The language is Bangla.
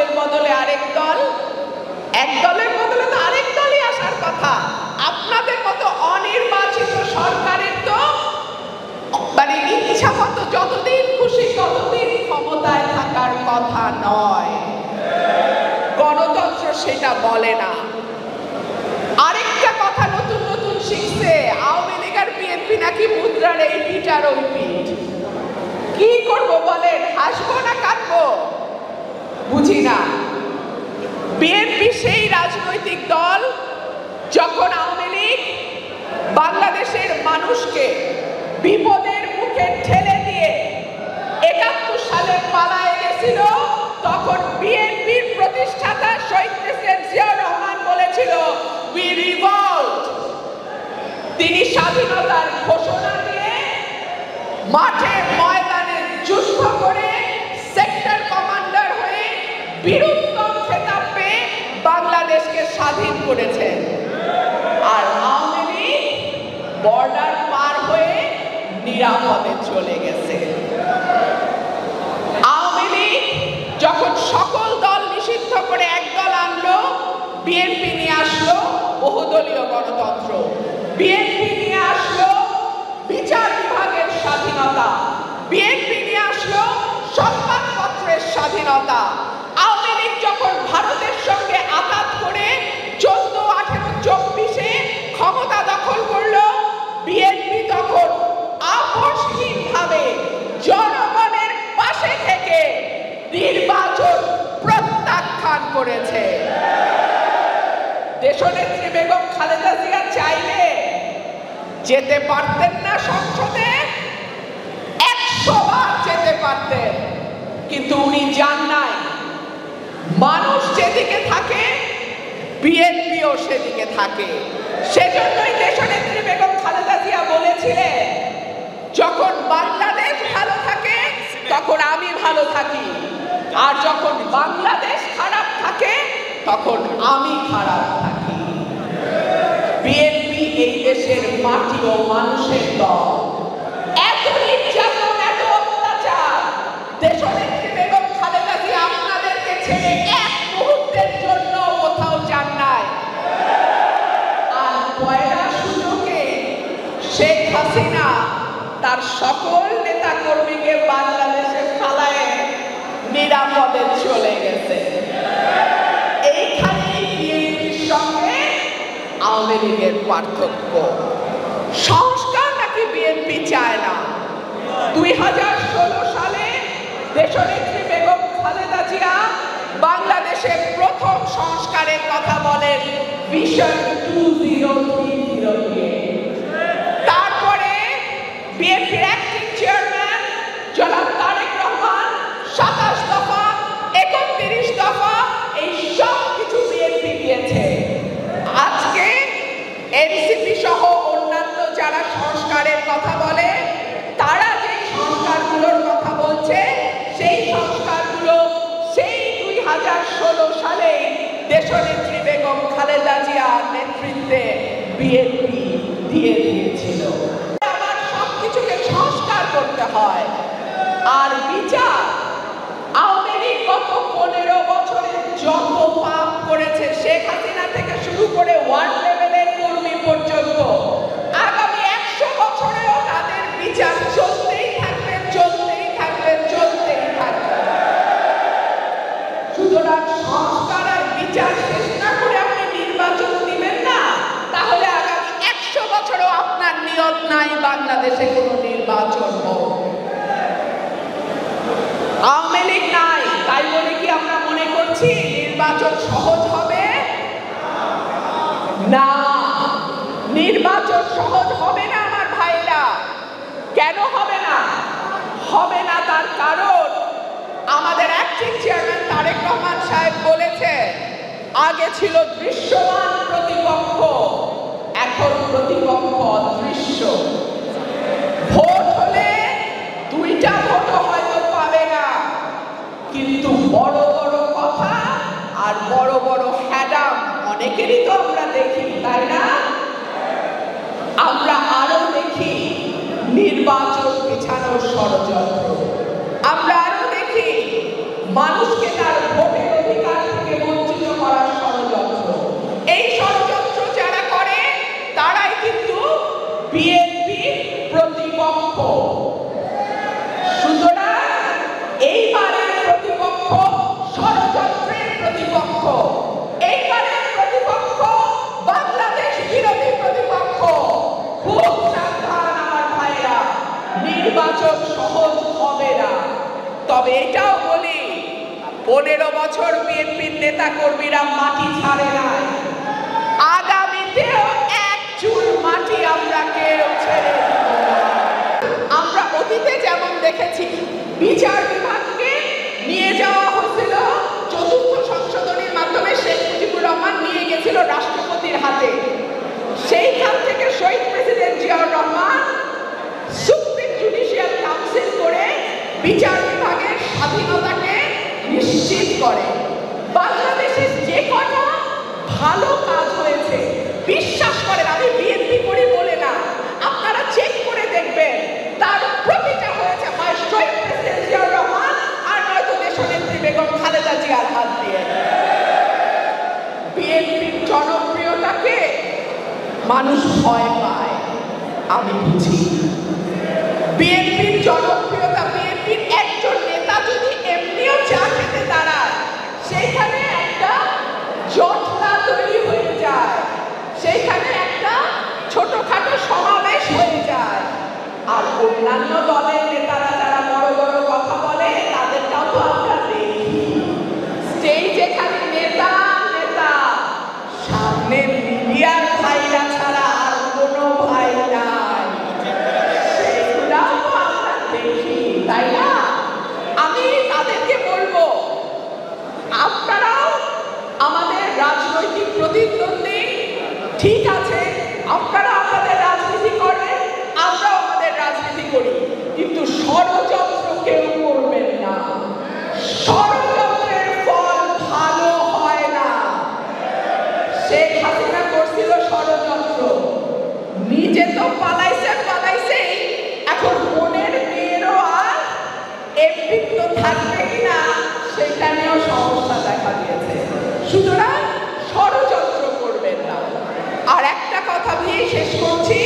দলের বদলে আরেক দল, এক দলের বদলে তো আরেক দলই আসার কথা। আপনাদের মতো অনির্বাচিত সরকারের তো মানে ইচ্ছা মতো যতদিন খুশি ততদিন ক্ষমতায় থাকার কথা নয়। গণতন্ত্র সেটা বলে না। আরেকটা কথা নতুন নতুন শিখছে, আওয়ামী লীগ আর বিএনপি নাকি মুদ্রার এই পিঠ আর ওই পিঠ। কি করবো বলেন, হাসবো না কাঁদবো বুঝি না। বিএনপি সেই রাজনৈতিক দল যখন আওয়ামী লীগ বাংলাদেশের মানুষকে বিপদের মুখে ঠেলে দিয়ে ৭১ সালে পালায়ে গেছিল, তখন বিএনপির প্রতিষ্ঠাতা শহীদ প্রেসিডেন্ট জিয়াউর রহমান বলেছিল উই রিভল্ট। তিনি স্বাধীনতার ঘোষণা দিয়ে মাঠে ময়দানে যুদ্ধ করে সেক্টর কমান্ডার হয়ে বীরুত্তম খেতাব পেয়ে বাংলাদেশকে স্বাধীন করেছেন। আর আওয়ামী লীগ বর্ডার পার হয়ে নিরাপদে চলে গেছে। আওয়ামী লীগ যখন সকল দল নিষিদ্ধ করে এক দল আনলো, বিএনপি নিয়ে আসলো বহুদলীয় গণতন্ত্র, বিএনপি নিয়ে আসলো বিচার বিভাগের স্বাধীনতা, বিএনপি নিয়ে আসলো সংবাদপত্রের স্বাধীনতা। আওয়ামী লীগ যখন ভারতের সঙ্গে আঘাত করে 14, 18, 24-এ ক্ষমতা দখল করলো, বিএনপি তখন আপোষহীনভাবে জনগণের পাশে থেকে নির্বাচন প্রত্যাখ্যান করেছে। দেশনেত্রী বেগম খালেদা জিয়া চাইলে যেতে পারতেন না সংসদে, 100 বার যেতে পারতেন, কিন্তু উনি যান নাই। মানুষ যেদিকে থাকে বিএনপিও সেদিকে থাকে। সেজন্যই দেশনেত্রী বেগম খালেদা জিয়া বলেছিলেন যখন বাংলাদেশ ভালো থাকে তখন আমি ভালো থাকি, আর যখন বাংলাদেশ খারাপ থাকে তখন আমি খারাপ থাকি। বিএনপি এই দেশের মাটি ও মানুষের দল। এত নির্যাতন, এত অত্যাচার দেশনেত্রী বেগম খালেদা জিয়া আপনাদেরকে ছেড়ে এক মুহূর্তের জন্য কোথাও যান নাই। আর পয়লা সুযোগে শেখ হাসিনা তার সকল নেতা কর্মীকে বাংলাদেশে ফালায়ে নিরাপদে চলে গেছে। এইখানেই বিএনপির সঙ্গে আওয়ামী লীগের পার্থক্য। সংস্কার নাকি বিএনপি চায় না। 2016 সালে দেশনেত্রী বেগম খালেদা জিয়া বাংলাদেশের প্রথম সংস্কারের কথা বলেন ভিশন 2030 এ। তারপরে বিএনপির অ্যাক্টিং চেয়ারম্যান জনাব তারেক রহমান 27 দফা, 31 দফা এই সব কিছু বিএনপি দিয়েছে। আজকে এনসিপি সহ অন্যান্য যারা সংস্কারের কথা বলে, তারা যে সংস্কারগুলোর কথা বলছে সেই সংস্কারগুলো সেই 2016 সালে দেশনেত্রী বেগম খালেদা জিয়ার নেতৃত্বে বিএনপি দিয়ে দিয়েছিল। আমার সবকিছুকে সংস্কার করতে হয়। আর বিচার, আওয়ামী লীগ গত 15 বছরে যত পাপ করেছে, শেখ হাসিনা থেকে শুরু করে ওয়ার্ড লেভেলের কর্মী পর্যন্ত, আগামী 100 বছরেও তাদের বিচার চলতেই থাকবে, চলতেই থাকবে, চলতেই থাকবে। সুতরাং সংস্কার আর বিচার শেষ না করে আপনি নির্বাচন দিবেন না, তাহলে আগামী 100 বছরও আপনার নিয়ত নাই বাংলাদেশে কোনো নির্বাচন হোক। আওয়ামী লীগ নাই তাই বলে কি আমরা মনে করছি নির্বাচন সহজ হবে? না, নির্বাচন সহজ হবে না আমার ভাইরা। কেন হবে না? হবে না তার কারণ আমাদের অ্যাক্টিং চেয়ারম্যান তারেক রহমান সাহেব বলেছে, আগে ছিল দৃশ্যমান প্রতিপক্ষ, এখন প্রতিপক্ষ অদৃশ্য। ভোট হলে 2টা ভোটও হয়তো পাবে না, কিন্তু বড় বড় কথা আর বড় বড় হ্যাডাম অনেকেরই তো আমরা দেখি, তাই না? আমরা আরো দেখি নির্বাচন পেছানোর ষড়যন্ত্র, আমরা আরো দেখি মানুষকে তার ভোটের অধিকার নির্বাচন সহজ হবে না। তবে এটাও বলি, 15 বছর বিএনপির নেতা কর্মীরা মাটি ছাড়ে নাই, আগামীতেও এক চুল মাটি আমরা কেউ ছেড়ে দিব না। আমরা অতীতে যেমন দেখেছি, বিচার বিভাগকে নিয়ে যাওয়া হয়েছিল চতুর্থ সংশোধনীর মাধ্যমে, শেখ মুজিবুর রহমান নিয়ে গেছিল রাষ্ট্রপতির হাতে। সেইখান থেকে শহীদ president Ziaur Rahman supreme judicial council করে বিচার বিভাগের স্বাধীনতাকে নিশ্চিত করে। বাংলাদেশে যে কটা ভালো কাজ হয়েছে, বিশ্বাস করেন, আমি বিএনপি করি বলে না, আপনারা চেক করে দেখবেন, তার প্রতিটা হয়েছে হয় শহীদ প্রেসিডেন্ট জিয়াউর রহমান আর নয়তো দেশনেত্রী বেগম খালেদা জিয়ার হাত দিয়ে। বিএনপির জনপ্রিয়তাকে মানুষ ভয় পায়, আমি বুঝি। বিএনপির জনপ্রিয়তা, বিএনপির একজন নেতা যদি এমনিও চা খেতে দাঁড়ায়, সেইখানে একটা জটলা তৈরি হয়ে যায়, সেইখানে একটা ছোটখাটো সমাবেশ হয়ে যায়। আর অন্যান্য দলের নেতারা যারা বড় বড় কথা বলে, তাদেরটাও তো আমরা দেখি। স্টেজে খালি নেতা নেতা, সামনে মিডিয়ার ভাইরা ছাড়া আর কোনো ভাই নাই, সেগুলাও তো আমরা দেখি, তাই না? আমি তাদেরকে বলবো, আপনারাও আমাদের রাজনৈতিক প্রতিদ্বন্দ্বী, ঠিক আছে, আপনারা আমাদের রাজনীতি করেন, আমরাও আমাদের রাজনীতি করি, কিন্তু ষড়যন্ত্র কেউ করবেন না। ষড়যন্ত্রের ফল ভালো হয় না। শেখ হাসিনা করছিল ষড়যন্ত্র, নিজে তো পালাইছেই, এখন বোনের মেয়েরও আর এমপিত্ব থাকবে কিনা সেটা নিয়েও সমস্যা দেখা দিয়েছে। সুতরাং ষড়যন্ত্র করবেন না। আর একটা কথা দিয়ে শেষ করছি,